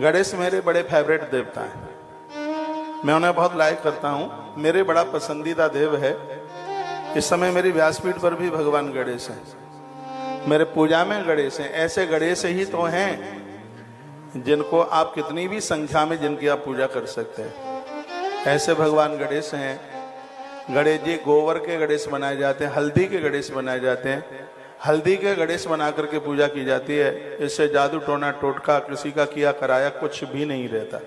गणेश मेरे बड़े फेवरेट देवता हैं, मैं उन्हें बहुत लाइक करता हूँ, मेरे बड़ा पसंदीदा देव है। इस समय मेरी व्यासपीठ पर भी भगवान गणेश हैं, मेरे पूजा में गणेश हैं। ऐसे गणेश ही तो हैं जिनको आप कितनी भी संख्या में जिनकी आप पूजा कर सकते हैं, ऐसे भगवान गणेश हैं। गणेश जी गोबर के गणेश बनाए जाते हैं, हल्दी के गणेश बनाए जाते हैं। हल्दी के गणेश बना करके पूजा की जाती है, इससे जादू टोना टोटका किसी का किया कराया कुछ भी नहीं रहता।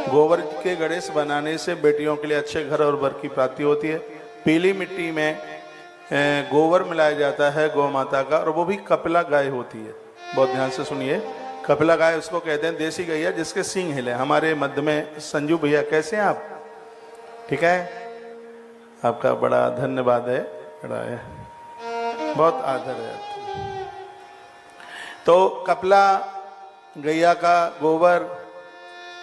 गोबर के गणेश बनाने से बेटियों के लिए अच्छे घर और वर की प्राप्ति होती है। पीली मिट्टी में गोबर मिलाया जाता है गौ माता का, और वो भी कपिला गाय होती है। बहुत ध्यान से सुनिए, कपिला गाय उसको कहते हैं, देसी गैया जिसके सींग हिले। हमारे मध्य में संजू भैया कैसे हैं आप? ठीक है, आपका बड़ा धन्यवाद है, बड़ा है, बहुत आदर है। तो कपिला गैया का गोबर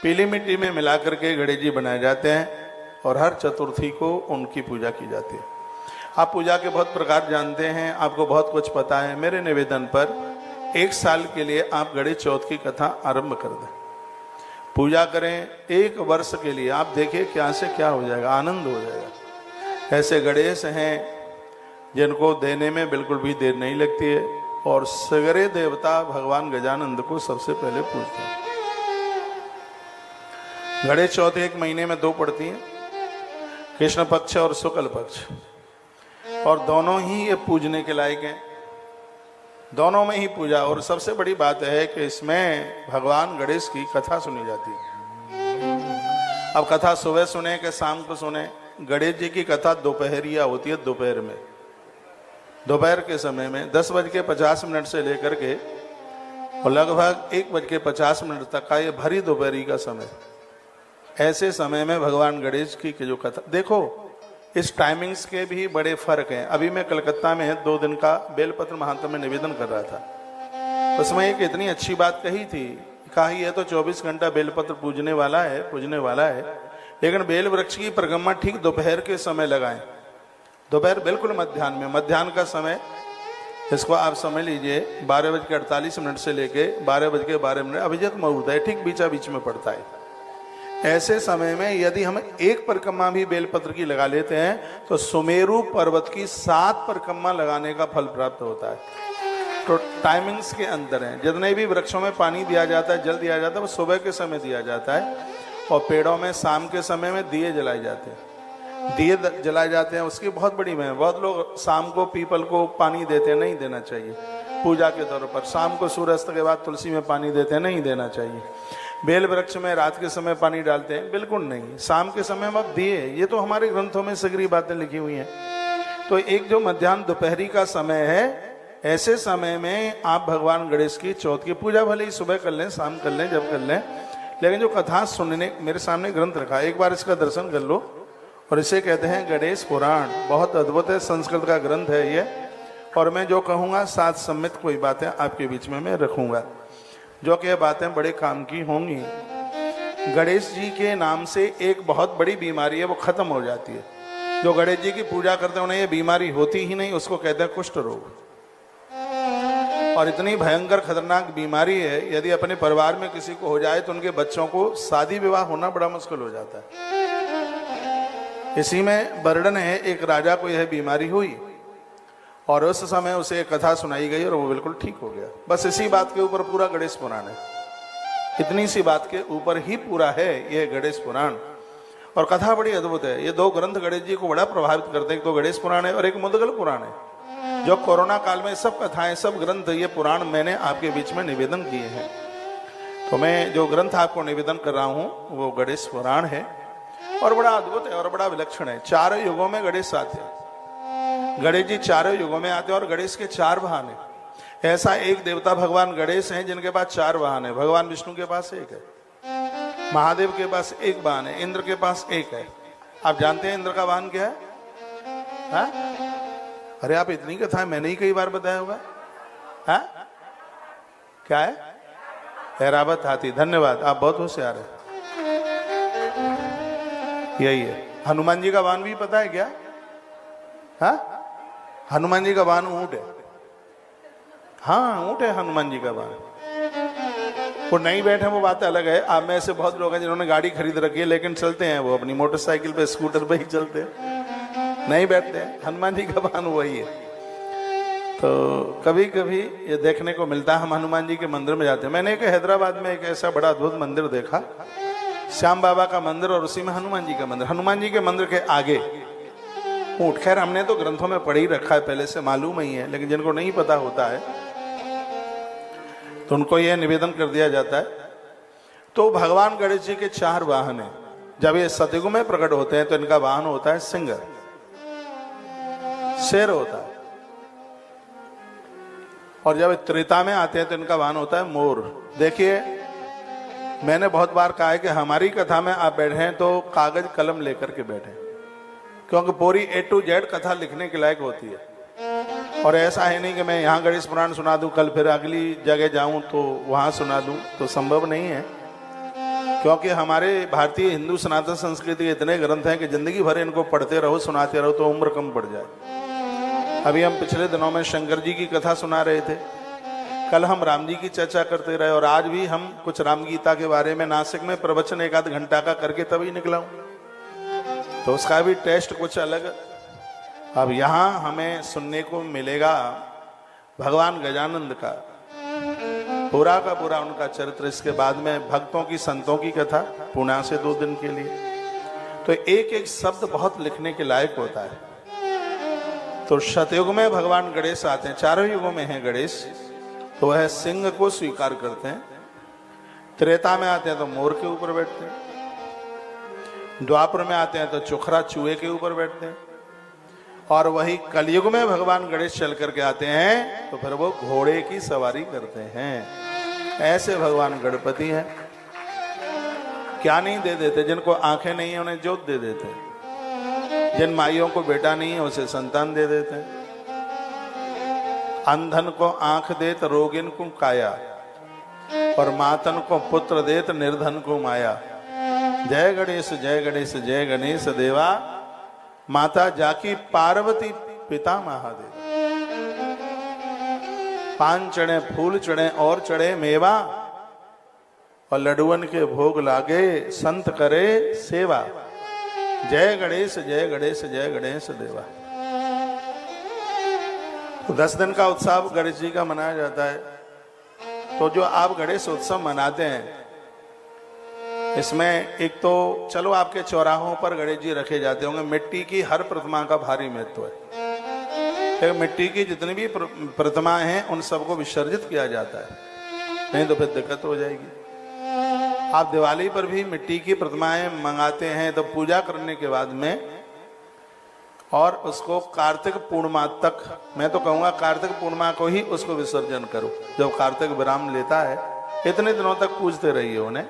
पीली मिट्टी में मिला करके गणेश जी बनाए जाते हैं, और हर चतुर्थी को उनकी पूजा की जाती है। आप पूजा के बहुत प्रकार जानते हैं, आपको बहुत कुछ पता है। मेरे निवेदन पर 1 साल के लिए आप गणेश चौथ की कथा आरंभ कर दें, पूजा करें 1 वर्ष के लिए। आप देखिए क्या से क्या हो जाएगा, आनंद हो जाएगा। ऐसे गणेश हैं जिनको देने में बिल्कुल भी देर नहीं लगती है, और सगरे देवता भगवान गजानंद को सबसे पहले पूजते हैं। गणेश चौथ 1 महीने में 2 पड़ती हैं, कृष्ण पक्ष और शुक्ल पक्ष, और दोनों ही ये पूजने के लायक हैं, दोनों में ही पूजा। और सबसे बड़ी बात है कि इसमें भगवान गणेश की कथा सुनी जाती है। अब कथा सुबह सुने कि शाम को सुने, गणेश जी की कथा दोपहरिया होती है। दोपहर में, दोपहर के समय में 10:50 से लेकर के और लगभग 1:50 तक का ये भरी दोपहरी का समय, ऐसे समय में भगवान गणेश की जो कथा, देखो इस टाइमिंग्स के भी बड़े फर्क हैं। अभी मैं कलकत्ता में 2 दिन का बेलपत्र महात्म में निवेदन कर रहा था, उसमें एक इतनी अच्छी बात कही थी, कहा ये तो 24 घंटा बेलपत्र पूजने वाला है, लेकिन बेल वृक्ष की परिक्रमा ठीक दोपहर के समय लगाएं। दोपहर बिल्कुल मध्याह्न में, मध्याह्न का समय इसको आप समझ लीजिए 12:48 से लेके 12:12 अभिजित मुहूर्त है, ठीक बीचा बीच में पड़ता है। ऐसे समय में यदि हम 1 परिक्रमा भी बेलपत्र की लगा लेते हैं तो सुमेरु पर्वत की 7 परिक्रमा लगाने का फल प्राप्त होता है। तो टाइमिंग्स के अंदर हैं। जितने भी वृक्षों में पानी दिया जाता है, जल दिया जाता है, वो सुबह के समय दिया जाता है, और पेड़ों में शाम के समय में दिए जलाए जाते हैं। दिए जलाए जाते हैं, उसकी बहुत बड़ी महत्व। बहुत लोग शाम को पीपल को पानी देते हैं, नहीं देना चाहिए पूजा के तौर पर। शाम को सूर्यास्त के बाद तुलसी में पानी देते हैं, नहीं देना चाहिए। बेल वृक्ष में रात के समय पानी डालते हैं, बिल्कुल नहीं। शाम के समय में आप दिए, ये तो हमारे ग्रंथों में सगरी बातें लिखी हुई हैं। तो एक जो मध्याह्न दोपहरी का समय है, ऐसे समय में आप भगवान गणेश की चौथ की पूजा भले ही सुबह कर लें, शाम कर लें, जब कर लें, लेकिन जो कथा सुनने, मेरे सामने ग्रंथ रखा है, एक बार इसका दर्शन कर लो। और इसे कहते हैं गणेश पुराण, बहुत अद्भुत है, संस्कृत का ग्रंथ है ये। और मैं जो कहूँगा साथ सम्मित कोई बातें आपके बीच में मैं रखूँगा, जो कि बातें बड़े काम की होंगी। गणेश जी के नाम से एक बहुत बड़ी बीमारी है, वो खत्म हो जाती है। जो गणेश जी की पूजा करते हैं उन्हें ये बीमारी होती ही नहीं, उसको कहते हैं कुष्ठ रोग। और इतनी भयंकर खतरनाक बीमारी है, यदि अपने परिवार में किसी को हो जाए तो उनके बच्चों को शादी विवाह होना बड़ा मुश्किल हो जाता है। इसी में वर्णन है, एक राजा को यह बीमारी हुई और उस समय उसे कथा सुनाई गई और वो बिल्कुल ठीक हो गया। बस इसी बात के ऊपर पूरा गणेश पुराण है, इतनी सी बात के ऊपर ही पूरा है यह गणेश पुराण। और कथा बड़ी अद्भुत है। ये 2 ग्रंथ गणेश जी को बड़ा प्रभावित करते हैं, एक तो गणेश पुराण है और एक मुद्गल पुराण है। जो कोरोना काल में सब कथाएं, सब ग्रंथ, ये पुराण मैंने आपके बीच में निवेदन किए हैं। तो मैं जो ग्रंथ आपको निवेदन कर रहा हूं वो गणेश पुराण है, और बड़ा अद्भुत है और बड़ा विलक्षण है। 4 युगों में गणेश आते हैं। गणेश जी 4 युगों में आते हैं, और गणेश के 4 वाहन है। ऐसा एक देवता भगवान गणेश हैं जिनके पास 4 वाहन है। भगवान विष्णु के पास 1 है, महादेव के पास 1 वाहन है, इंद्र के पास 1 है। आप जानते हैं इंद्र का वाहन क्या है? हा? अरे आप इतनी कथा मैंने ही कई बार बताया होगा। हा? क्या है? ऐरावत हाथी। धन्यवाद, आप बहुत होशियार है। यही है। हनुमान जी का वाहन भी पता है क्या? हाँ, हनुमान जी का वाहन ऊंट है। हाँ, ऊंट है हनुमान जी का वाहन। वो नहीं बैठे वो बात अलग है। आप में से बहुत लोग हैं जिन्होंने गाड़ी खरीद रखी है लेकिन चलते हैं वो अपनी मोटरसाइकिल पे, स्कूटर पे ही चलते हैं, नहीं बैठते हैं। हनुमान जी का वाहन वही है। तो कभी कभी ये देखने को मिलता है, हम हनुमान जी के मंदिर में जाते हैं। मैंने एक हैदराबाद में एक ऐसा बड़ा अद्भुत मंदिर देखा, श्याम बाबा का मंदिर और उसी में हनुमान जी का मंदिर। हनुमान जी के मंदिर के आगे ऊंट, खैर हमने तो ग्रंथों में पढ़ ही रखा है, पहले से मालूम ही है, लेकिन जिनको नहीं पता होता है तो उनको यह निवेदन कर दिया जाता है। तो भगवान गणेश जी के 4 वाहन हैं। जब ये सतयुग में प्रकट होते हैं तो इनका वाहन होता है सिंह, शेर होता है, और जब त्रेता में आते हैं तो इनका वाहन होता है मोर। देखिए, मैंने बहुत बार कहा है कि हमारी कथा में आप बैठे हैं तो कागज कलम लेकर के बैठे, क्योंकि पूरी A to Z कथा लिखने के लायक होती है। और ऐसा है नहीं कि मैं यहाँ गणेश पुराण सुना दूं, कल फिर अगली जगह जाऊं तो वहां सुना दूं, तो संभव नहीं है। क्योंकि हमारे भारतीय हिंदू सनातन संस्कृति के इतने ग्रंथ हैं कि जिंदगी भर इनको पढ़ते रहो, सुनाते रहो तो उम्र कम पड़ जाए। अभी हम पिछले दिनों में शंकर जी की कथा सुना रहे थे, कल हम राम जी की चर्चा करते रहे, और आज भी हम कुछ राम गीता के बारे में नासिक में प्रवचन 1 आध घंटा का करके तभी निकला हूं, तो उसका भी टेस्ट कुछ अलग। अब यहाँ हमें सुनने को मिलेगा भगवान गजानंद का पूरा का पूरा उनका चरित्र। इसके बाद में भक्तों की, संतों की कथा पुणे से 2 दिन के लिए। तो एक एक शब्द बहुत लिखने के लायक होता है। तो सतयुग में भगवान गणेश आते हैं, 4 युगों में है गणेश, तो वह सिंह को स्वीकार करते हैं। त्रेता में आते हैं तो मोर के ऊपर बैठते हैं, द्वापर में आते हैं तो चोखरा चूहे के ऊपर बैठते हैं, और वही कलयुग में भगवान गणेश चल करके आते हैं तो फिर वो घोड़े की सवारी करते हैं। ऐसे भगवान गणपति हैं। क्या नहीं दे देते? जिनको आंखें नहीं है उन्हें जोत दे देते हैं, जिन माइयों को बेटा नहीं है उसे संतान दे देते हैं। अंधन को आंख देत रोगिन को काया, और मातन को पुत्र देत निर्धन को माया। जय गणेश जय गणेश जय गणेश देवा, माता जाकी पार्वती पिता महादेव। 5 चढ़े फूल चढ़े और चढ़े मेवा, और लडुअन के भोग लागे संत करे सेवा। जय गणेश जय गणेश जय गणेश देवा। तो 10 दिन का उत्सव गणेश जी का मनाया जाता है। तो जो आप गणेश उत्सव मनाते हैं, इसमें एक तो चलो आपके चौराहों पर गणेश जी रखे जाते होंगे, मिट्टी की हर प्रतिमा का भारी महत्व है। मिट्टी की जितनी भी प्रतिमाएं हैं उन सबको विसर्जित किया जाता है, नहीं तो फिर दिक्कत हो जाएगी। आप दिवाली पर भी मिट्टी की प्रतिमाएं मंगाते हैं तो पूजा करने के बाद में, और उसको कार्तिक पूर्णिमा तक, मैं तो कहूँगा कार्तिक पूर्णिमा को ही उसको विसर्जन करो। जब कार्तिक विराम लेता है इतने दिनों तक पूजते रहिए उन्हें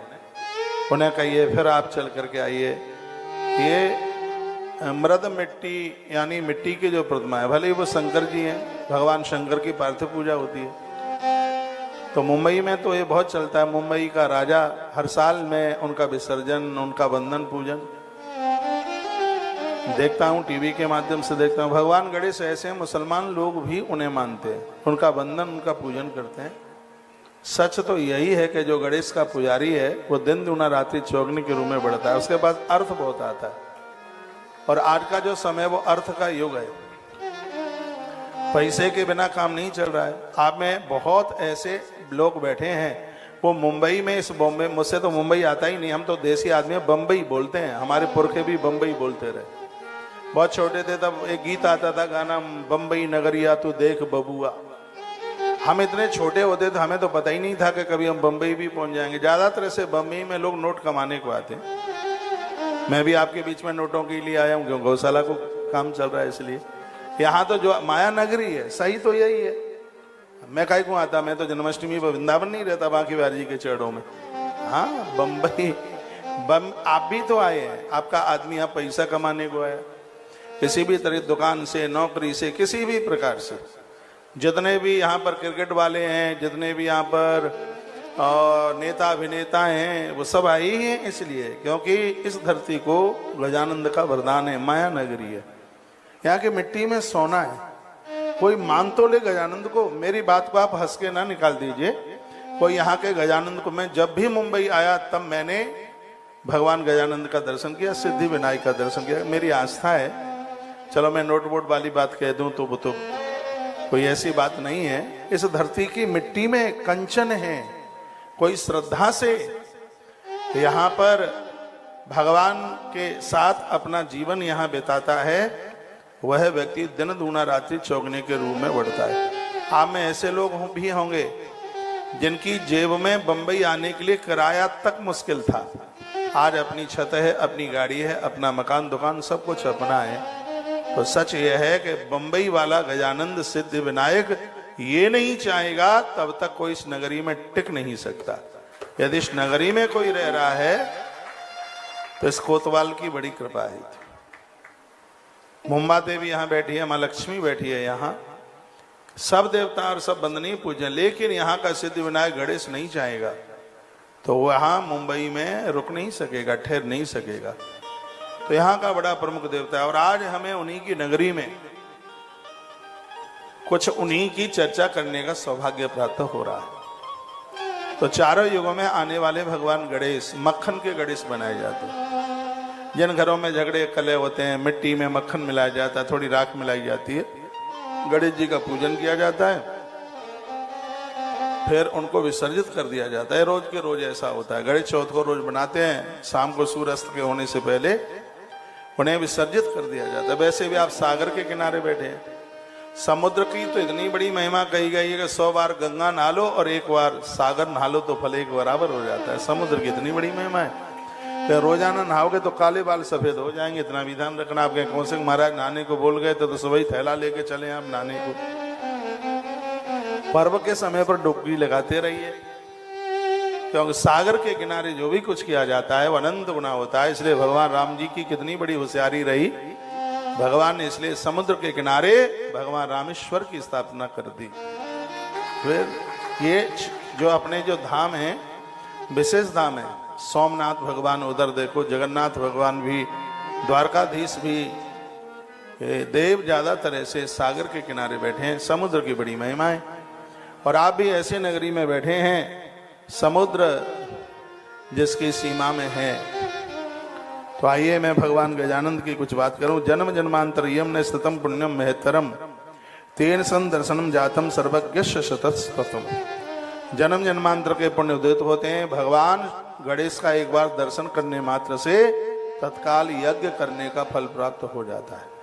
कहिए, फिर आप चल करके आइए। ये मृद मिट्टी यानी मिट्टी की जो प्रतिमा है, भले ही वो शंकर जी हैं, भगवान शंकर की पार्थिव पूजा होती है। तो मुंबई में तो ये बहुत चलता है, मुंबई का राजा हर साल में उनका विसर्जन, उनका बंधन पूजन देखता हूँ, टीवी के माध्यम से देखता हूँ। भगवान गणेश ऐसे मुसलमान लोग भी उन्हें मानते हैं, उनका बंधन, उनका पूजन करते हैं। सच तो यही है कि जो गणेश का पुजारी है वो दिन दुना रात्रि चौगनी के रूप में बढ़ता है, उसके पास अर्थ बहुत आता है। और आज का जो समय वो अर्थ का युग है, पैसे के बिना काम नहीं चल रहा है। आप में बहुत ऐसे लोग बैठे हैं, वो मुंबई में, इस बॉम्बे, मुझसे तो मुंबई आता ही नहीं, हम तो देसी आदमी हैं, बम्बई बोलते हैं। हमारे पुरखे भी बम्बई बोलते रहे। बहुत छोटे थे तब एक गीत आता था, गाना बम्बई नगरिया तू देख बबुआ। हम इतने छोटे होते थे, हमें तो पता ही नहीं था कि कभी हम बम्बई भी पहुंच जाएंगे। ज्यादातर से बम्बई में लोग नोट कमाने को आते हैं। मैं भी आपके बीच में नोटों के लिए आया हूँ, क्यों गौशाला को काम चल रहा है इसलिए। यहाँ तो जो माया नगरी है, सही तो यही है। मैं काहे को आता, मैं तो जन्माष्टमी पर वृंदावन नहीं रहता, बाकी बार जी के चरणों में। हाँ, बम्बई आप भी तो आए हैं, आपका आदमी यहाँ पैसा कमाने को आया, किसी भी तरह दुकान से, नौकरी से, किसी भी प्रकार से। जितने भी यहाँ पर क्रिकेट वाले हैं, जितने भी यहाँ पर नेता अभिनेता हैं, वो सब आए ही हैं इसलिए क्योंकि इस धरती को गजानंद का वरदान है, माया नगरी है। यहाँ की मिट्टी में सोना है। कोई मान तो ले गजानंद को, मेरी बात को आप हंस के ना निकाल दीजिए। कोई यहाँ के गजानंद को, मैं जब भी मुंबई आया तब मैंने भगवान गजानंद का दर्शन किया, सिद्धि विनायक का दर्शन किया। मेरी आस्था है, चलो मैं नोट बोर्ड वाली बात कह दूं तो वो तो कोई ऐसी बात नहीं है। इस धरती की मिट्टी में कंचन है, कोई श्रद्धा से यहाँ पर भगवान के साथ अपना जीवन यहाँ बिताता है, वह व्यक्ति दिन दूना रात्रि चौगने के रूप में बढ़ता है। आप में ऐसे लोग भी होंगे जिनकी जेब में बंबई आने के लिए किराया तक मुश्किल था, आज अपनी छत है, अपनी गाड़ी है, अपना मकान दुकान सब कुछ अपना है। तो सच यह है कि बंबई वाला गजानंद सिद्धि विनायक ये नहीं चाहेगा तब तक कोई इस नगरी में टिक नहीं सकता। यदि इस नगरी में कोई रह रहा है तो इस कोतवाल की बड़ी कृपा है। मुंबा देवी यहाँ बैठी है, माँ लक्ष्मी बैठी है, यहाँ सब देवता और सब बंदनीय पूजन, लेकिन यहाँ का सिद्धि विनायक गणेश नहीं चाहेगा तो वहां मुंबई में रुक नहीं सकेगा, ठहर नहीं सकेगा। तो यहाँ का बड़ा प्रमुख देवता है और आज हमें उन्हीं की नगरी में कुछ उन्हीं की चर्चा करने का सौभाग्य प्राप्त हो रहा है। तो चारों युगों में आने वाले भगवान गणेश मक्खन के गणेश बनाए जाते हैं। जिन घरों में झगड़े कले होते हैं, मिट्टी में मक्खन मिलाया जाता है, थोड़ी राख मिलाई जाती है, गणेश जी का पूजन किया जाता है, फिर उनको विसर्जित कर दिया जाता है। रोज के रोज ऐसा होता है। गणेश चौथ को रोज बनाते हैं, शाम को सूर्यास्त के होने से पहले उन्हें विसर्जित कर दिया जाता है। वैसे भी आप सागर के किनारे बैठे हैं, समुद्र की तो इतनी बड़ी महिमा कही गई है कि 100 बार गंगा नहा लो और एक बार सागर नहा लो तो फल एक बराबर हो जाता है। समुद्र की इतनी बड़ी महिमा है। फिर रोजाना नहाओगे तो काले बाल सफेद हो जाएंगे, इतना भी ध्यान रखना। आप कहें कौन से महाराज नहाने को बोल गए तो सुबह थैला लेके चले आप नहाने को। पर्व के समय पर डुबकी लगाते रहिए, क्योंकि सागर के किनारे जो भी कुछ किया जाता है वो अनंत गुना होता है। इसलिए भगवान राम जी की कितनी बड़ी होशियारी रही, भगवान ने इसलिए समुद्र के किनारे भगवान रामेश्वर की स्थापना कर दी। फिर ये जो अपने जो धाम है, विशेष धाम है, सोमनाथ भगवान उधर देखो, जगन्नाथ भगवान भी, द्वारकाधीश भी, देव ज्यादातर ऐसे सागर के किनारे बैठे हैं। समुद्र की बड़ी महिमा है। और आप भी ऐसे नगरी में बैठे हैं, समुद्र जिसकी सीमा में है। तो आइए मैं भगवान गजानंद की कुछ बात करूं। जन्म जन्मांतर यम न स्थितम पुण्यम महतरम तेन सन दर्शनम जातम सर्वज्ञ शतस्तम। जन्म जन्मांतर के पुण्य उदित होते हैं। भगवान गणेश का एक बार दर्शन करने मात्र से तत्काल यज्ञ करने का फल प्राप्त हो जाता है।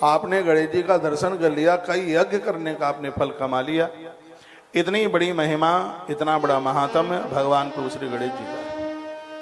आपने गणेश जी का दर्शन कर लिया, कई यज्ञ करने का आपने फल कमा लिया। इतनी बड़ी महिमा, इतना बड़ा महात्म्य भगवान प्रभु श्री गणेश जी का।